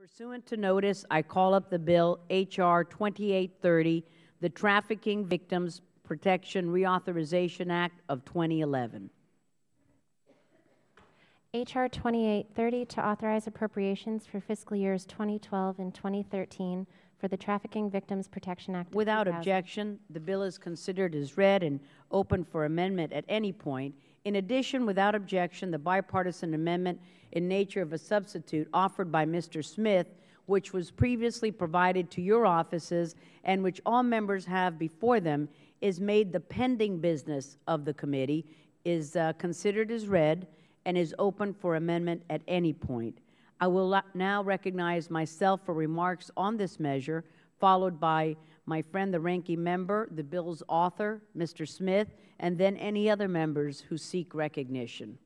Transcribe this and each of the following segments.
Pursuant to notice, I call up the bill H.R. 2830, the Trafficking Victims Protection Reauthorization Act of 2011. H.R. 2830 to authorize appropriations for fiscal years 2012 and 2013 for the Trafficking Victims Protection Act. Without objection, the bill is considered as read and open for amendment at any point. In addition, without objection, the bipartisan amendment in nature of a substitute offered by Mr. Smith, which was previously provided to your offices and which all members have before them, is made the pending business of the committee, is considered as read, and is open for amendment at any point. I will now recognize myself for remarks on this measure, followed by my friend, the ranking member, the bill's author, Mr. Smith, and then any other members who seek recognition.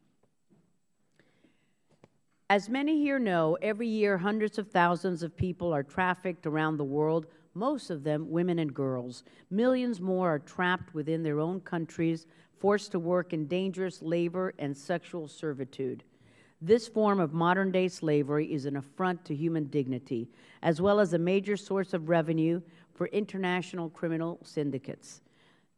As many here know, every year hundreds of thousands of people are trafficked around the world, most of them women and girls. Millions more are trapped within their own countries, forced to work in dangerous labor and sexual servitude. This form of modern-day slavery is an affront to human dignity, as well as a major source of revenue for international criminal syndicates.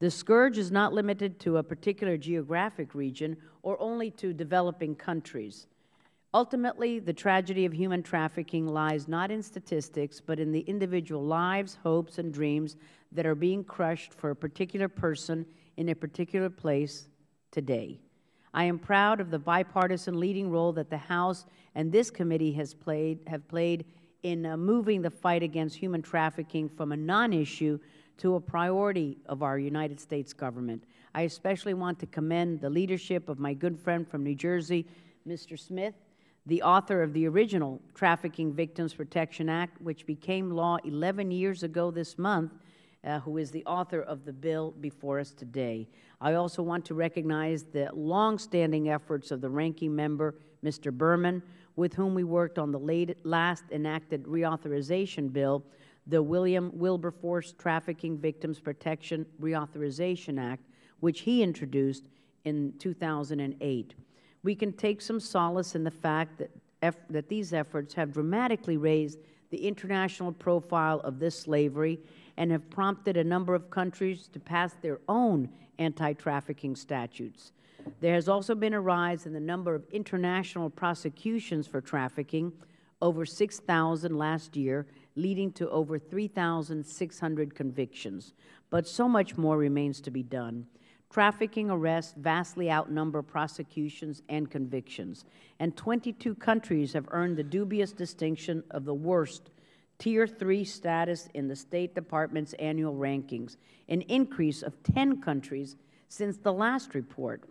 The scourge is not limited to a particular geographic region or only to developing countries. Ultimately, the tragedy of human trafficking lies not in statistics, but in the individual lives, hopes, and dreams that are being crushed for a particular person in a particular place today. I am proud of the bipartisan leading role that the House and this committee have played in moving the fight against human trafficking from a non-issue to a priority of our United States government. I especially want to commend the leadership of my good friend from New Jersey, Mr. Smith, the author of the original Trafficking Victims Protection Act, which became law 11 years ago this month, who is the author of the bill before us today. I also want to recognize the long-standing efforts of the ranking member, Mr. Berman, with whom we worked on the last enacted reauthorization bill, the William Wilberforce Trafficking Victims Protection Reauthorization Act, which he introduced in 2008. We can take some solace in the fact that these efforts have dramatically raised the international profile of this slavery and have prompted a number of countries to pass their own anti-trafficking statutes. There has also been a rise in the number of international prosecutions for trafficking, over 6,000 last year, leading to over 3,600 convictions. But so much more remains to be done. Trafficking arrests vastly outnumber prosecutions and convictions, and 22 countries have earned the dubious distinction of the worst Tier 3 status in the State Department's annual rankings, an increase of 10 countries since the last report.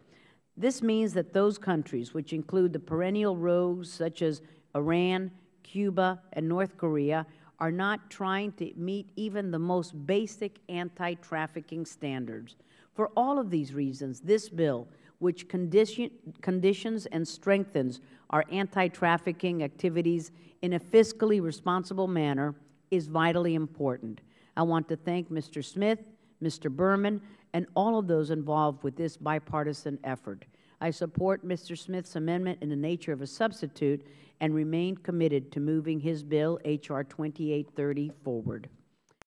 This means that those countries, which include the perennial rogues such as Iran, Cuba, and North Korea, are not trying to meet even the most basic anti-trafficking standards. For all of these reasons, this bill, which conditions and strengthens our anti-trafficking activities in a fiscally responsible manner, is vitally important. I want to thank Mr. Smith, Mr. Berman, and all of those involved with this bipartisan effort. I support Mr. Smith's amendment in the nature of a substitute and remain committed to moving his bill, H.R. 2830, forward.